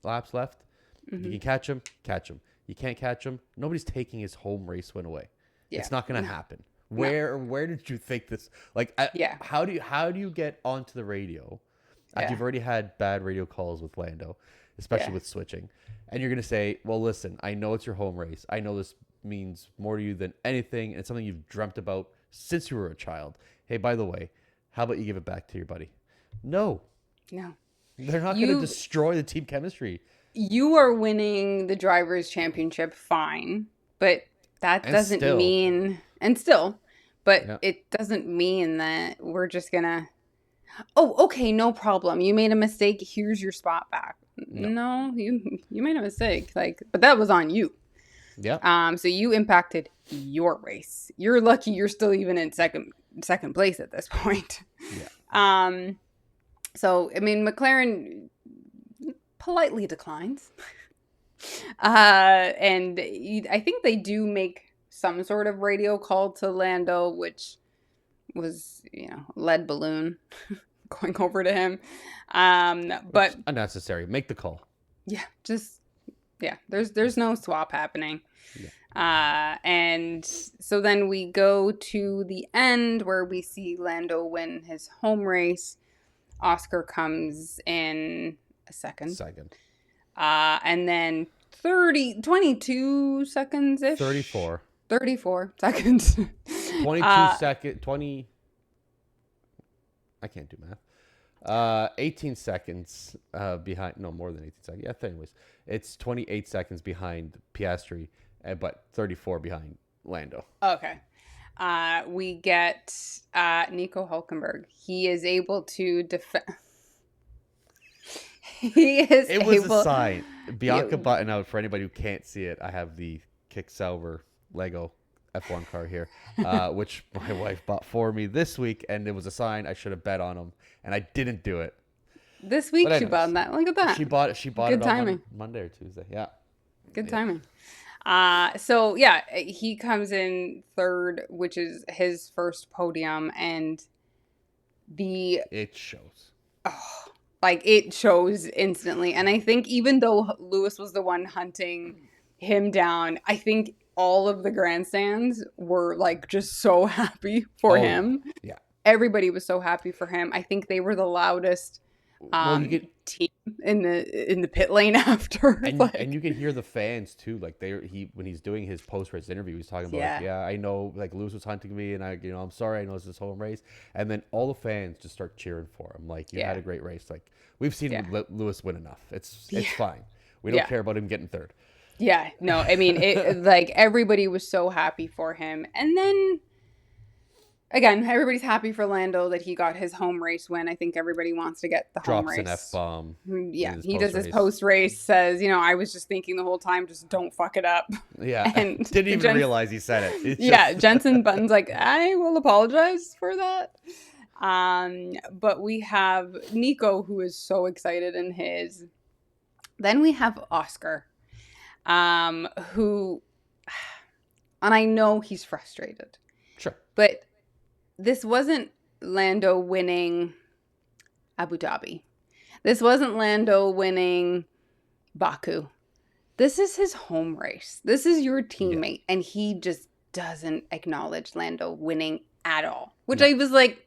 laps left. You hmm can catch him, catch him. You can't catch him. Nobody's taking his home race win away. yeah. It's not going to No. happen. No. Where did you think this? Like, Yeah. how do you get onto the radio after Yeah. you've already had bad radio calls with Lando, especially Yeah. with switching, and you're going to say, well, listen, I know it's your home race. I know this means more to you than anything, and it's something you've dreamt about since you were a child. Hey, by the way, how about you give it back to your buddy? No, No. they're not going to You destroy the team chemistry. you are winning the drivers championship fine, but that And doesn't still, mean and still, but yeah, it doesn't mean that we're just gonna, oh, okay, no problem. You made a mistake. Here's your spot back. no, No, you made a mistake. Like, but that was on you. yeah, So you impacted your race. You're lucky you're still even in second place at this point. yeah. So I mean, McLaren politely declines. And I think they do make some sort of radio call to Lando, which was, lead balloon going over to him. But Unnecessary. Make the call. yeah, there's no swap happening. Yeah. And so then we go to the end where we see Lando win his home race. Oscar comes in a second. And then 22 seconds ish. 34 seconds. 22 second 20. I can't do math. 18 seconds behind. No, more than 18 seconds. Yeah. Anyways, it's 28 seconds behind Piastri, but 34 behind Lando. Okay. We get Nico Hulkenberg. He is able to defend. It was a sign. Bianca button out for anybody who can't see it. I have the Kicksauber Lego F1 car here, which my wife bought for me this week, and it was a sign. I should have bet on him, and I didn't do it. This week she bought that. Look at that. She bought Good it timing. on Monday or Tuesday. Yeah. Good timing. So yeah, he comes in third, which is his first podium, and it shows. Oh, like it shows instantly. And I think even though Lewis was the one hunting him down, I think all of the grandstands were like just so happy for him. Yeah. Everybody was so happy for him. I think they were the loudest team in the pit lane after. And you can hear the fans too. Like when he's doing his post-race interview, he's talking about I know like Lewis was hunting me, and I'm sorry, I know it's his home race. And then all the fans just start cheering for him. Like, you had a great race. Like, we've seen Lewis win enough. It's fine. We don't care about him getting third. Yeah, no, I mean, like everybody was so happy for him. And then again, everybody's happy for Lando that he got his home race win. I think everybody wants to get the home race. Drops an F-bomb. Yeah, he does his post-race, says, I was just thinking the whole time, just don't fuck it up. Yeah, and didn't even realize he said it. Jensen Button's like, I will apologize for that. But we have Nico, who is so excited in his. Then we have Oscar, who, and I know he's frustrated. Sure. But this wasn't Lando winning Abu Dhabi. This wasn't Lando winning Baku. This is his home race. This is your teammate. Yeah. And he just doesn't acknowledge Lando winning at all. Which I was like,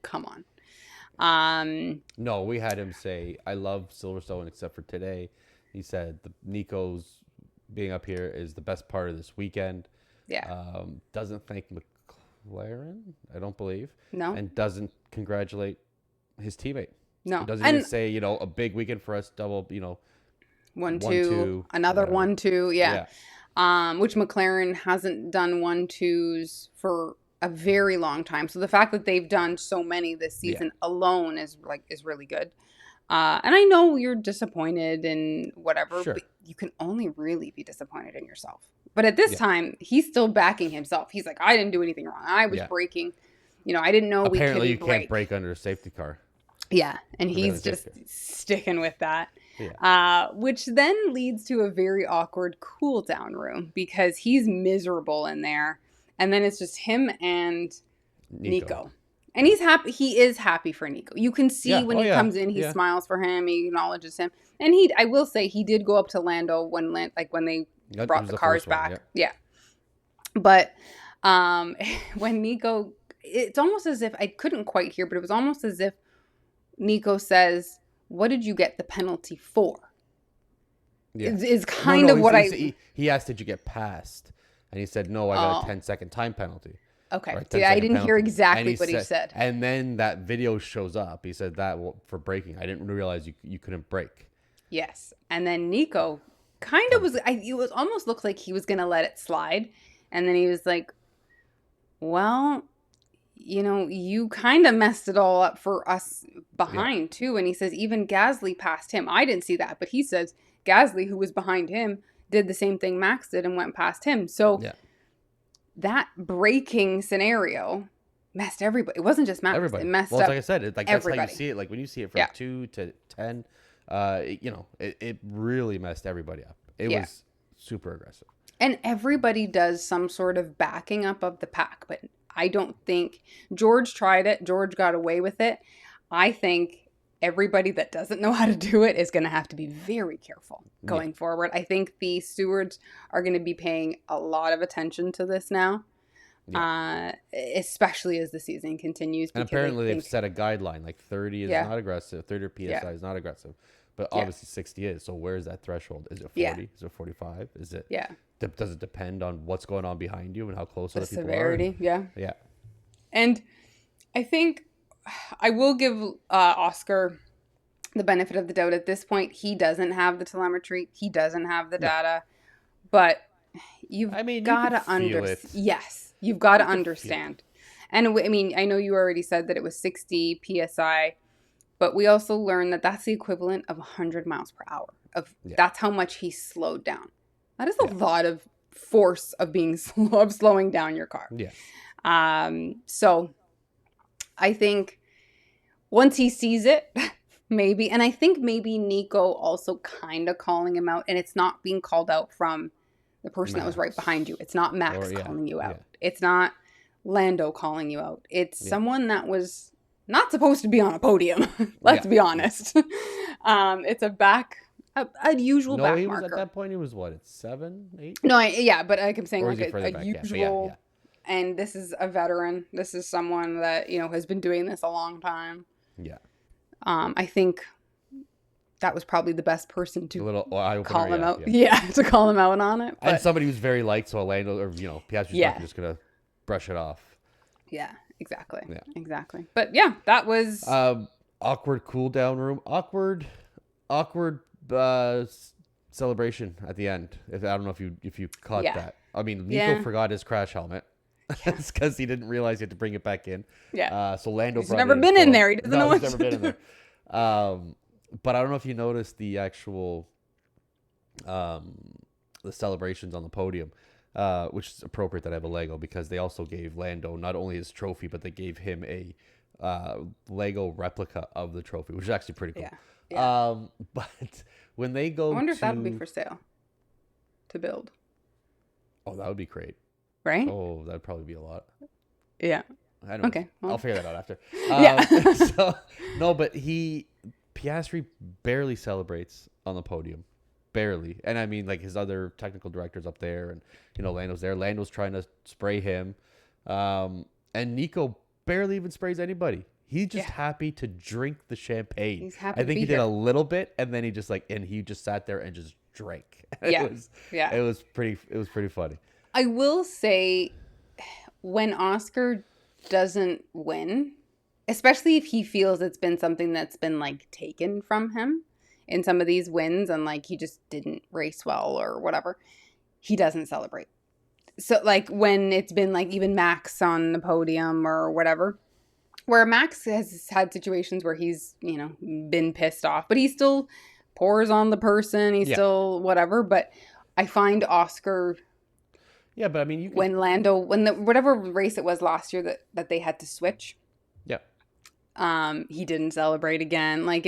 come on. No, we had him say, I love Silverstone except for today. He said Nico's being up here is the best part of this weekend. Yeah. Doesn't thank McLaren, I don't believe. No. And doesn't congratulate his teammate. No. He doesn't even say, a big weekend for us, double, 1-2, another 1-2. Yeah. Which McLaren hasn't done 1-2s for a very long time. So the fact that they've done so many this season alone is really good. And I know you're disappointed in whatever, but you can only really be disappointed in yourself. But at this time, he's still backing himself. He's like, I didn't do anything wrong. I was braking. I didn't know Apparently we couldn't you can't brake under a safety car. Yeah, and We're gonna he's take just care. sticking with that. Yeah. Which then leads to a very awkward cool down room because he's miserable in there. And then it's just him and Nico. Nico. And Yeah. he's happy. He is happy for Nico. You can see Yeah. when Oh he yeah. comes in, he Yeah. smiles for him. He acknowledges him. And I will say, he did go up to Lando when they That brought was the the cars first one. Yeah. back. Yeah. But when Nico, it's almost as if I couldn't quite hear, but it was almost as if Nico says, "What did you get the penalty for?" Yeah. Is No, kind no. of what He asked, "Did you get passed?" And he said, "No, I got a Oh, 10-second time penalty or okay. a See, 10 I second didn't hear penalty." And exactly he what he said, said. and then that video shows up. He said that for braking. I didn't realize you couldn't brake. Yes, and then Nico kind of Comes. was. It was almost looked like he was gonna let it slide, and then he was like, "Well, you kind of messed it all up for us Yeah. behind too." And he says even Gasly passed him. I didn't see that, but he says Gasly, who was behind him, did the same thing Max did and went past him. So Yeah. that braking scenario messed everybody. It wasn't just Max. It Everybody. messed Well, it's up like I said, like that's how you everybody. see it. Like when you see it from Yeah. 2 to 10, it really messed everybody up. It Yeah. was super aggressive. And everybody does some sort of backing up of the pack, but I don't think George tried it. George got away with it. I think everybody that doesn't know how to do it is going to have to be very careful Yeah. going forward. I think the stewards are going to be paying a lot of attention to this now, Yeah. especially as the season continues. And Because I apparently they've think, set a guideline like 30 is yeah, not aggressive, 30 yeah, psi is not aggressive, but yeah, obviously 60 is. So where's that threshold? Is it yeah, 40? Is it 45? Is it yeah. does it depend on what's going on behind you and how close The other people are? And severity, yeah. yeah, And I think I will give Oscar the benefit of the doubt at this point. He doesn't have the telemetry. He doesn't have the no, data. But you've I mean you got could to feel it. Yes, you've got to You could feel it. understand. And I mean, I know you already said that it was 60 psi, but we also learned that that's the equivalent of 100 miles per hour. Yeah, That's how much he slowed down. That is a yeah, lot of force of being slow, of slowing down your car. yeah, So I think once he sees it, maybe, and I think maybe Nico also kind of calling him out, and it's not being called out from the person that was right behind you. Max It's not or Max yeah, calling you yeah, out. It's not Lando calling you out. It's yeah, someone that was not supposed to be on a podium. Let's yeah, be yeah. honest. It's a usual No, back he was at marker. that point. He was what? It's 7, 8, No, yeah, but like I'm saying, or is like he a further back? Yeah, but yeah, usual, yeah, and this is a veteran. This is someone that has been doing this a long time. yeah. I think that was probably the best person A to little eye opener. call him Yeah, out. yeah. Yeah, to call him out on it. And But somebody who's very liked, so Orlando or Piastri's not yeah, just gonna brush it off. yeah, exactly, Yeah. exactly. But yeah, that was Awkward cool down room. Awkward celebration at the end. I don't know if you caught yeah, that. I mean, Nico yeah, forgot his crash helmet. yeah, It's because he didn't realize he had to bring it back in. yeah. So Lando He's brought it never in been for in him. there. He doesn't know No, he's what never to been in do. there. But I don't know if you noticed the actual the celebrations on the podium, which is appropriate that I have a Lego because they also gave Lando not only his trophy, but they gave him a Lego replica of the trophy, which is actually pretty cool. Yeah, yeah. But when they I go wonder if that'll be to, for sale to build, oh, that would be great. right? Oh, that'd probably be a lot. Yeah. Anyways, Okay. I'll Well, figure that out after. yeah. So no, but Piastri barely celebrates on the podium, barely. And I mean, like his other technical directors up there, and Lando's there. Lando's trying to spray him, and Nico barely even sprays anybody. He's just Yeah. happy to drink the champagne. He's happy I to think be he did a here. little bit, and then he just sat there and just drank. Yeah. It was Yeah. it was pretty funny. I will say when Oscar doesn't win, especially if he feels it's been something that's been like taken from him in some of these wins and like he just didn't race well or whatever, he doesn't celebrate. So like when it's been like even Max on the podium or whatever, where Max has had situations where he's, been pissed off, but he still pours on the person, he's Yeah, still whatever, but I find Oscar yeah, but I mean, you could, when Lando, when the whatever race it was last year that they had to switch, yeah, He didn't celebrate again. Like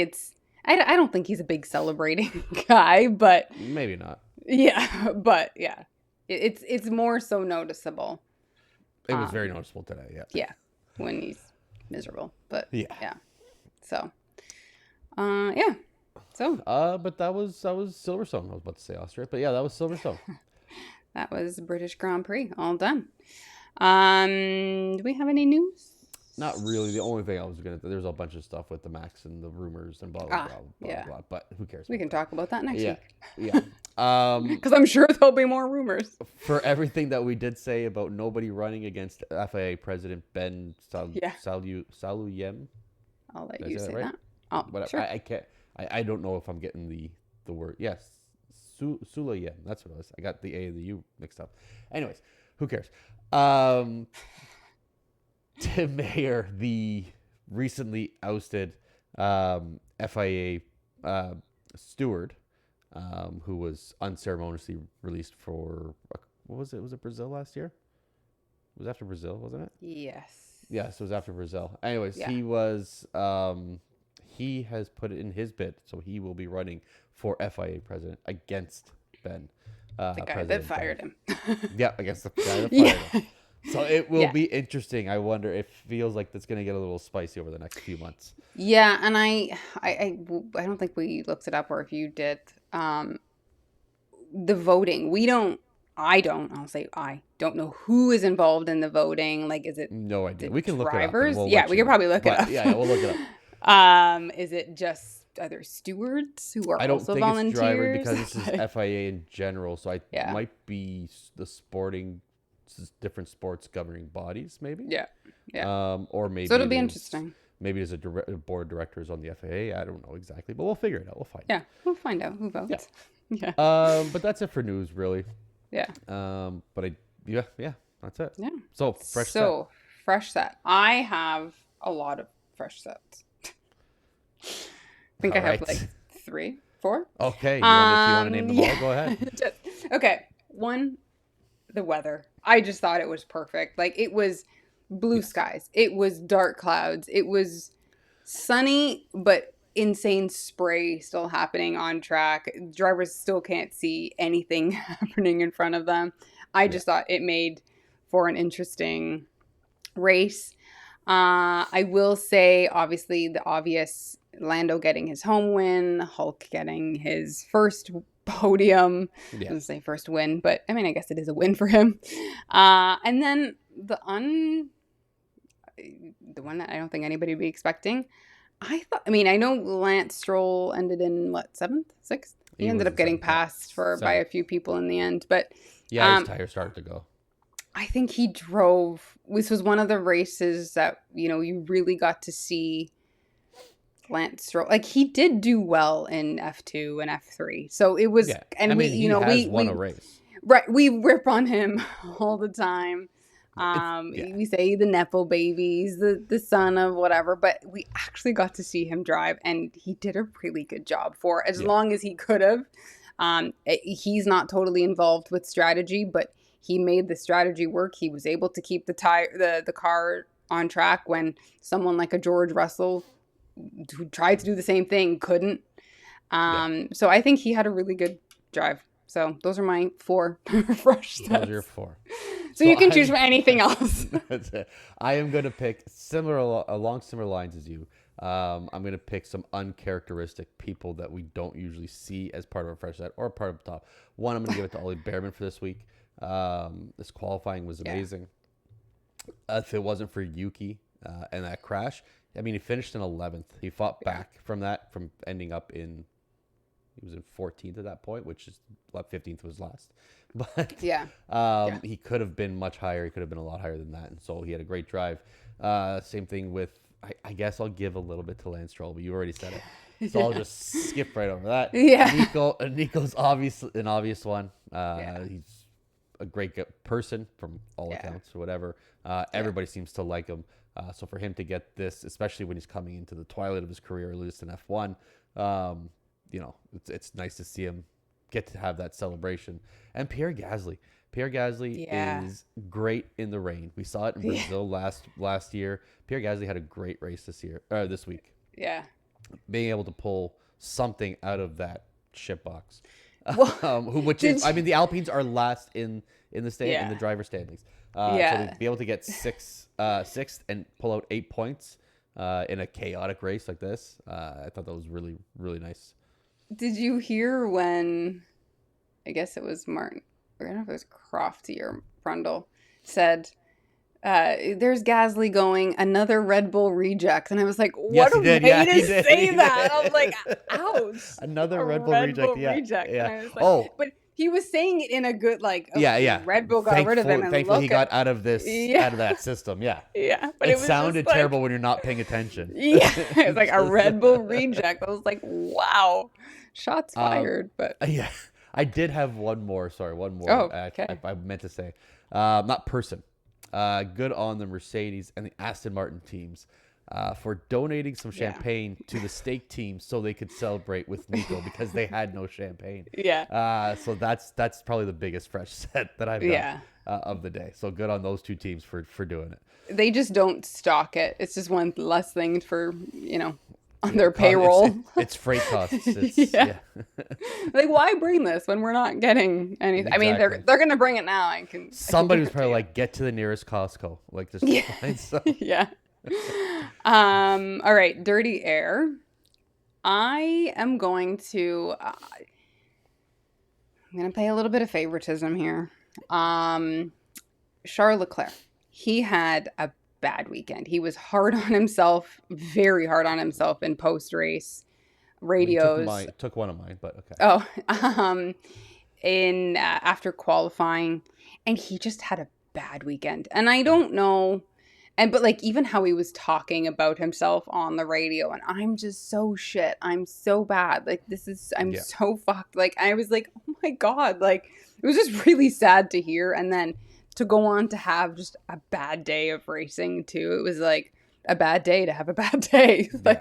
I don't think he's a big celebrating guy, but maybe not. Yeah, but yeah, it's more so noticeable. It was very noticeable today. Yeah. Yeah, when he's miserable, but yeah. yeah. So, yeah. So. But that was Silverstone. I was about to say Austria, but yeah, that was Silverstone. That was British Grand Prix, all done. Do we have any news? Not really. The only thing I was there's a bunch of stuff with the Max and the rumors and blah blah blah blah yeah. blah. But who cares? We can talk about that next week. Yeah. Because I'm sure there'll be more rumors. For everything that we did say about nobody running against FIA President Ben Saluyem. I'll let you say right? that. Oh, whatever. Sure. I can't. I don't know if I'm getting the word. Yes, Sulayem. That's what it was. I got the A and the U mixed up. Anyways, who cares? Tim Mayer, the recently ousted FIA steward, who was unceremoniously released for what was it? Was it Brazil last year? It was after Brazil, wasn't it? Yes. Yes, it was after Brazil. Anyways, Yeah. he was. He has put it in his bid, so he will be running for FIA president against Ben. The guy that fired him. Yeah, against the guy that fired him. So it will be interesting. I wonder. It feels like that's going to get a little spicy over the next few months. Yeah, and I don't think we looked it up, or if you did, the voting. I'll say I don't know who is involved in the voting. Like, is it no idea? We can drivers? Look it up. Yeah, we could probably look it up. Yeah, we'll look it up. Is it just other stewards who are also volunteers? I don't think it's driver because this is FIA in general. So might be the different sports governing bodies, maybe. Yeah. Or maybe. So it'll be interesting. Maybe there's a board of directors on the FIA. I don't know exactly, but we'll figure it out. We'll find out. Yeah, we'll find out who votes. Yeah. But that's it for news, really. Yeah. But that's it. Yeah. So fresh set. I have a lot of fresh sets. I think I have like 3, 4. Okay. If you want to name them all, go ahead. Okay. One, the weather. I just thought it was perfect. Like, it was blue skies. It was dark clouds. It was sunny, but insane spray still happening on track. Drivers still can't see anything happening in front of them. I just thought it made for an interesting race. I will say, obviously, the obvious, Lando getting his home win, Hulk getting his first podium. I was going to say first win, but I mean, I guess it is a win for him. And then the one that I don't think anybody would be expecting. I know Lance Stroll ended in 7th, 6th. He ended up getting passed by a few people in the end, but his tires started to go. I think he drove. This was one of the races that you really got to see Lance Stroll. Like, he did do well in F2 and F3, so it was. Yeah. And he won a race. Right, we rip on him all the time. We say the Nepo babies, the son of whatever, but we actually got to see him drive, and he did a really good job for as long as he could have. He's not totally involved with strategy, but he made the strategy work. He was able to keep the car on track when someone like a George Russell, who tried to do the same thing, couldn't. So I think he had a really good drive. So those are my 4 fresh sets. Those are your 4. So you can choose from anything else. That's it. I am going to pick along similar lines as you. I'm going to pick some uncharacteristic people that we don't usually see as part of a fresh set or part of the top. One, I'm going to give it to Ollie Bearman for this week. This qualifying was amazing. If it wasn't for Yuki and that crash, I mean, he finished in 11th. He fought back from ending up in. He was in 14th at that point, which is 15th was last. But he could have been much higher. He could have been a lot higher than that. And so he had a great drive. Same thing with, I guess I'll give a little bit to Lance Stroll, but you already said it. So I'll just skip right over that. Yeah. Nico's an obvious one. He's a great person from all accounts or whatever. Everybody seems to like him. So for him to get this, especially when he's coming into the twilight of his career, at least in F1, it's nice to see him get to have that celebration. And Pierre Gasly, Pierre Gasly Yeah. is great in the rain. We saw it in Yeah. Brazil last year. Pierre Gasly had a great race this week, Yeah. being able to pull something out of that shit box. Well, Which is, did I you, mean, the Alpines are last in the yeah. driver standings. So to Yeah. be able to get sixth and pull out 8 points in a chaotic race like this, I thought that was really really nice. Did you hear when I guess it was Martin, I don't know if it was Crofty or Brundle said, there's Gasly going, another Red Bull reject. And I was like, Yes, what he a did. way Yeah, to he did. say He that. I was like, did. ouch, Another a Red Bull Red reject. Bull Yeah, reject. And yeah. I was like, Oh, but he was saying it in a good, like, yeah, okay, yeah. Red Bull got rid of him and Thankfully, he look at, got out of yeah, that system. Yeah, yeah. But it it was just sounded like, terrible when you're not paying attention. yeah, it was like a Just, Red Bull reject. I was like, wow, shots um, fired. But, yeah, I did have one more. Sorry, one more. oh, okay. I meant to say, not person. Good on the Mercedes and the Aston Martin teams for donating some Yeah. champagne to the steak team so they could celebrate with Nico because they had no champagne. Yeah. So that's probably the biggest fresh set that I've got Yeah. of the day. So good on those two teams for doing it. They just don't stock it. It's just one less thing for, on Yeah, their payroll. it's freight costs. It's Yeah. yeah, Like, why bring this when we're not getting anything? I mean, they're exactly. they're gonna bring it now. I can Somebody was guarantee probably you. like, get to the nearest Costco, like just Yeah. find some. Yeah. All right, dirty air. I am going to I'm gonna play a little bit of favoritism here. Um Charles Leclerc. He had a bad weekend. He was hard on himself, very hard on himself in post race I mean, radios. took one of mine, but okay. Oh, in after qualifying, and he just had a bad weekend. And I Yeah, don't know, and but like even how he was talking about himself on the radio, and I'm just so shit. I'm so bad. Like I'm yeah, so fucked. Like I was like, oh my god. Like it was just really sad to hear, and then to go on to have just a bad day of racing too. It was like a bad day to have a bad day. yeah,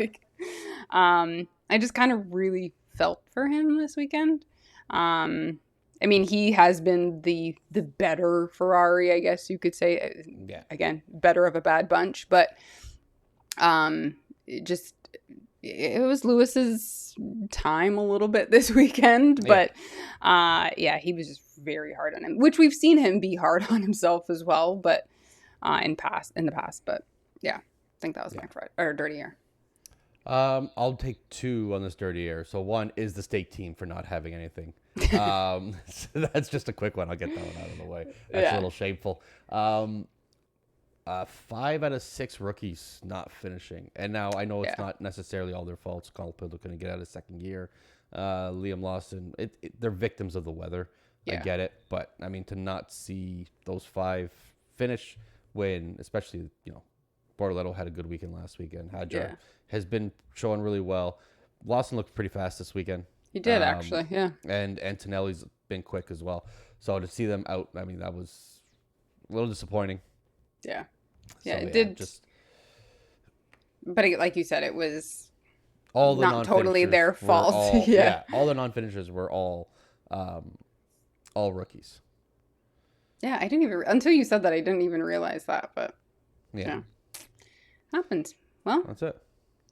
I just kind of really felt for him this weekend. I mean, he has been the better Ferrari, I guess you could say. yeah, Again, better of a bad bunch, but it just it was Lewis's time a little bit this weekend, yeah, but yeah, he was just very hard on him, which we've seen him be hard on himself as well, but in the past, but yeah, I think that was yeah. my Friday or dirty air. I'll take two on this dirty air. So one is the steak team for not having anything. So that's just a quick one. I'll get that one out of the way. That's a Yeah, little shameful. 5 out of 6 rookies not finishing, and now I know it's yeah, not necessarily all their faults. Carl Pillow couldn't get out of second gear. Liam Lawson, they're victims of the weather. I yeah, get it, but I mean to not see those 5 finish when, especially Bortoletto had a good weekend last weekend. Hadjar yeah. has been showing really well. Lawson looked pretty fast this weekend. He did Um, actually. Yeah, and Antonelli's been quick as well. So to see them out, I mean, that was a little disappointing. yeah, yeah. So It yeah, did, just but like you said, it was all the not totally non-finishers their were fault. all Yeah, all the non-finishers were all rookies. yeah. I didn't even until you said that. I didn't even realize that, but Yeah, yeah, happens. Well, that's it.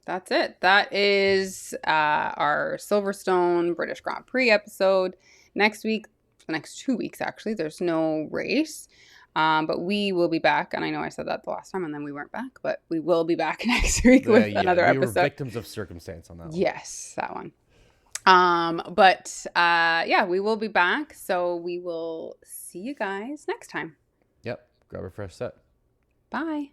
that's it. That is our Silverstone British Grand Prix episode. Next week, the next 2 weeks actually, there's no race. But we will be back, and I know I said that the last time, and then we weren't back, but we will be back next week with Yeah, another we were episode. victims of circumstance on that one. Yes, that one. Yeah, we will be back, so we will see you guys next time. Yep, grab a fresh set. Bye.